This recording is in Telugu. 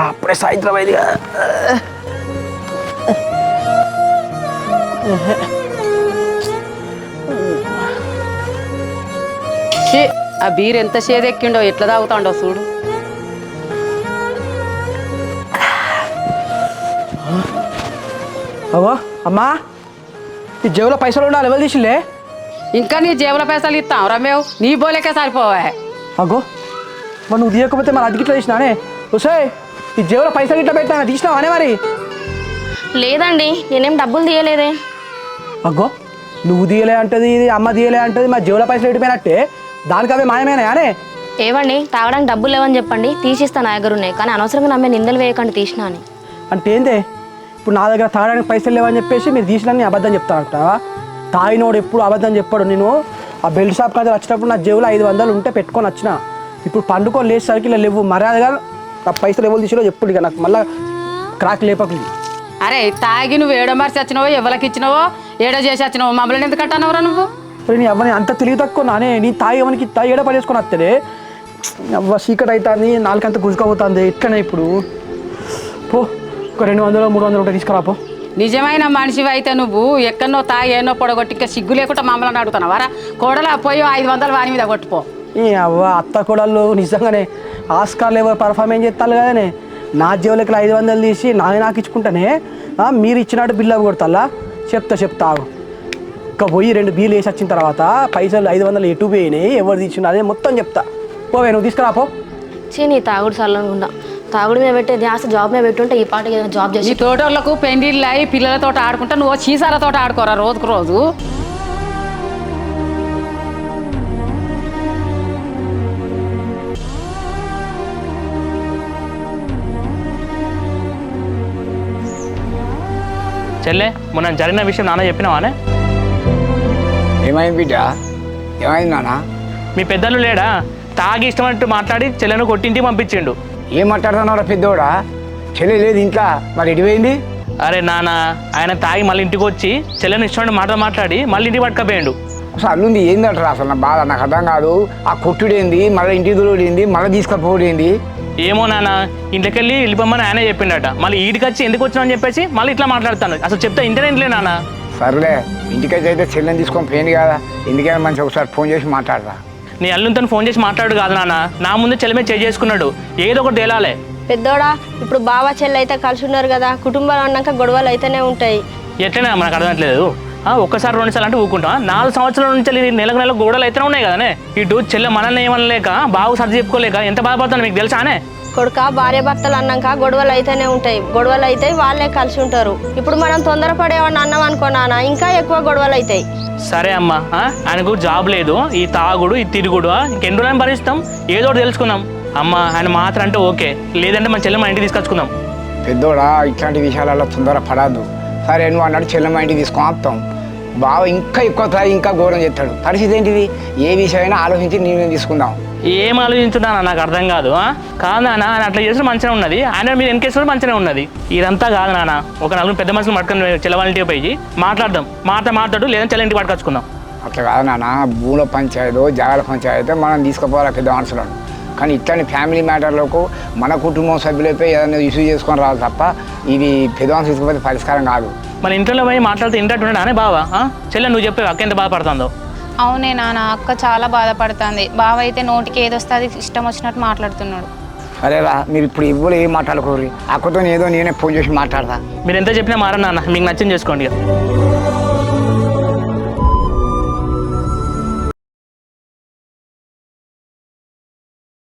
అప్పుడే సాయంత్రం అయింది కదా. ఆ బీర్ ఎంత చేదెక్కిండో ఎట్లా తాగుతాండో చూడు. అవో అమ్మా, ఈ జేబులో పైసలు ఉండాలి, ఎవరు తీసిలే? ఇంకా నీ జేబుల పైసలు ఇస్తాం రమేవ్, నీ బోలేకే సరిపోవా. అగో మరి నువ్వు తీయకపోతే మరి అది గిట్లా తీసినానే. వస్తే ఈ జేబులో పైసలు గిట్లా పెట్టాను, తీసినావానే మరి? లేదండి, నేనేం డబ్బులు తీయలేదే. అగ్గో నువ్వు తీయలే అంటది, ఇది అమ్మ తీయలే అంటది, మా జేబులో పైసలు ఎడిపోయినట్టే. దానికి అవే మాయమేనాయానే? ఏవండి, తాగడానికి డబ్బులు లేవని చెప్పండి, తీసిస్తాను. నా దగ్గర ఉన్నాయి, కానీ అనవసరంగా నమ్మే నిందలు వేయకండి తీసినా అని. అంటే ఏందే? ఇప్పుడు నా దగ్గర తాగడానికి పైసలు లేవని చెప్పేసి మీరు తీసినా అబద్ధం చెప్తానంటావా? తాగినోడు ఎప్పుడు అబద్ధం చెప్పాడు. నేను ఆ బెల్ట్ షాప్ కాదు వచ్చినప్పుడు నా జేబులో 500 ఉంటే పెట్టుకొని వచ్చిన. ఇప్పుడు పండుకొని లేచేసరికి ఇలా లేవు. మర్యాదగా నా పైసలు ఎవరు తీసిలో ఎప్పుడు ఇక నాకు మళ్ళీ క్రాక్ లేపకుంది. అరే తాగి నువ్వు ఏడో మరిచి వచ్చినావో, ఎవరికి ఇచ్చినావో, ఏడో చేసి వచ్చినావో, మమ్మల్ని ఎందుకు కట్టానవరా నువ్వు? నీ అవ్వని అంత తెలివి తక్కువ నానే. నీ తాగి ఎవరికి తాగి ఏడో పడేసుకొని వస్తాడే. అవ్వ చీకటి అవుతుంది, నాలుకంతా గుజుకపోతుంది. ఎట్లనే ఇప్పుడు పో, ఒక 200 300 ఉంటే తీసుకురాపో. నిజమైన మనిషివి అయితే నువ్వు ఎక్కడనో తాగి ఏనో పొడగొట్టి ఇంకా సిగ్గు లేకుండా మమ్మల్ని అడుగుతున్నావు వరా. కోడలా పోయి 500 వాని మీద కొట్టుపో. ఈ అవ్వ అత్త కోడళ్ళు నిజంగానే ఆస్కార్లు ఎవరు పర్ఫార్మెన్స్ చేస్తారు కదనే. నా జేబులకి 500 తీసి నాకు ఇచ్చుకుంటానే మీరు ఇచ్చినట్టు బిల్లు అవి కొడతా. చెప్తా ఇంకా పోయి 2 బీలు వేసి వచ్చిన తర్వాత పైసలు 500 ఎటు పోయినాయి, ఎవరు తీసిన అదే మొత్తం చెప్తా. పోవే, నువ్వు తీసుకురాపో. నీ తాగుడు చల్లనుకుండా తాగుడు మీద పెట్టే ధ్యాస జాబ్ మీద పెట్టుంటే ఈ పాటకి ఏదైనా జాబ్ చేసి. ఈ తోటోళ్ళకు పెండిళ్ళు అయి పిల్లలతో ఆడుకుంటా, నువ్వు చీసాలతో ఆడుకోరా రోజుకు రోజు. చెల్లె, మొన్న జరిగిన విషయం నాన్న చెప్పినావానే? ఏమైంది బిడ్డ? ఏమైంది నాన్న? మీ పెద్దలు లేడా? తాగి ఇష్టమంటూ మాట్లాడి చెల్లెను కొట్టింటికి పంపించిండు. ఏం మాట్లాడుతున్నారా పెద్దోడా? చెల్లె లేదు ఇంట్లో, మరి ఎడిపోయింది? అరే నాన్న, ఆయన తాగి మళ్ళీ ఇంటికి వచ్చి చెల్లెను ఇష్టమైన మాటలు మాట్లాడి మళ్ళీ ఇంటికి పట్టుకపోయాడు. అసలు అల్లుంది ఏందంటారా? అసలు నా బాధ నాకు అర్థం కాదు. ఆ కొట్టుడేంది, మళ్ళీ ఇంటికి దూరేంది, మళ్ళీ తీసుకపోవడేంది? ఏమో నాన్న, ఇంట్లోకి వెళ్ళిపోమని ఆయనే చెప్పిండట. మళ్ళీ ఈడికి వచ్చి ఎందుకు వచ్చినా అని చెప్పేసి మళ్ళీ ఇట్లా మాట్లాడుతాను. అసలు చెప్తే ఇంటర్నెట్లే నాన్న. సర్లే, ఇంటికైతే అయితే చెల్లెని తీసుకొని పోయింది కదా, ఎందుకైనా మంచి ఒకసారి ఫోన్ చేసి మాట్లాడరా. నీ అల్లుతో ఫోన్ చేసి మాట్లాడు కాదు నాన్న, నా ముందు చెల్లెమే చేసుకున్నాడు. ఏదో ఒకటి తేలాలే. పెద్దోడా, ఇప్పుడు బావ చెల్లి అయితే కలిసి ఉన్నారు కదా, కుటుంబాలు అన్నాక గొడవలు అయితేనే ఉంటాయి. ఎట్లనే మనకు అర్థమట్లేదు. ఒక్కసారి 2 సార్లు అంటే ఊరుకుంటాం. 4 సంవత్సరాల నుంచి నెలకు గోడలు అయితేనే ఉన్నాయి కదనే. ఇటు చెల్లె మనల్ని ఏమనలేక బాగు సర్ది చెప్పుకోలేక ఎంత బాధపడుతుంది మీకు తెలుసానే? కొడుక భార్య భర్తలు అన్నాక గొడవలు అయితేనే ఉంటాయి. గొడవలు అయితే వాళ్ళే కలిసి ఉంటారు. ఇప్పుడు మనం తొందరపడేవాడిని అన్నాం అనుకో నాన్న, ఇంకా ఎక్కువ గొడవలు అవుతాయి. సరే అమ్మా, ఆయనకు జాబ్ లేదు, ఈ తాగుడు ఈ తిరుగుడు ఇంకెన్ని రోజులు భరిస్తాం? ఏదో ఒకటి తెలుసుకుందాం. అమ్మ ఆయన మాత్రం అంటే ఓకే, లేదంటే మన చెల్లె మా ఇంటికి తీసుకొచ్చుకుందాం. పెద్దోడా, ఇట్లాంటి విషయాలలో తొందర పడద్దు. సరే నువ్వు అన్నాడు చెల్లె మా ఇంటికి తీసుకొని వస్తాం. బావ ఇంకా ఎక్కువ తాగి ఇంకా ఘోరం చేస్తాడు. పరిస్థితి ఏంటిది? ఏ విషయమైనా ఆలోచించి నేను తీసుకుందాం. ఏం ఆలోచించున్నా నాకు అర్థం కాదు. కాదు నాన్న, ఆయన అట్లా చేసిన మంచిగా ఉన్నది, ఆయన మీరు ఎన్కేసిన మంచిగా ఉన్నది. ఇదంతా కాదు నాన్న, ఒక 4 పెద్ద మనుషులు పట్టుకొని చెల్లవాళ్ళ పోయి మాట్లాడదాం. మాట్లాడు, లేదని చెల్లె ఇంటికి పట్టుకొచ్చుకుందాం. అట్లా కాదు నాన్న, భూముల పంచాయతీ జాగాల పంచాయతీ మనం తీసుకుపోవాలి పెద్ద మనుషులను. కానీ ఇట్లాంటి ఫ్యామిలీ మ్యాటర్లకు మన కుటుంబం సభ్యులపై ఏదైనా ఇష్యూ చేసుకొని రావాలి తప్ప ఇది పెద్ద మనుషులు తీసుకుపోతే పరిష్కారం కాదు. మన ఇంట్లో పోయి మాట్లాడితే ఇంటట్టున్నాడు అనే బావా. చెల్లె నువ్వు చెప్పే అక్క ఎంత బాధపడుతుందో. అవునే నాన్న, అక్క చాలా బాధపడుతుంది. బావ అయితే నోటికి ఏదొస్తుంది ఇష్టం వచ్చినట్టు మాట్లాడుతున్నాడు. సరేరా, మీరు ఇప్పుడు ఇవ్వలు ఏం మాట్లాడుకోరు. అక్కతో ఏదో నేనే ఫోన్ చేసి మాట్లాడతా. మీరు ఎంత చెప్పినా మారన్నా, మీకు నచ్చింది చేసుకోండి.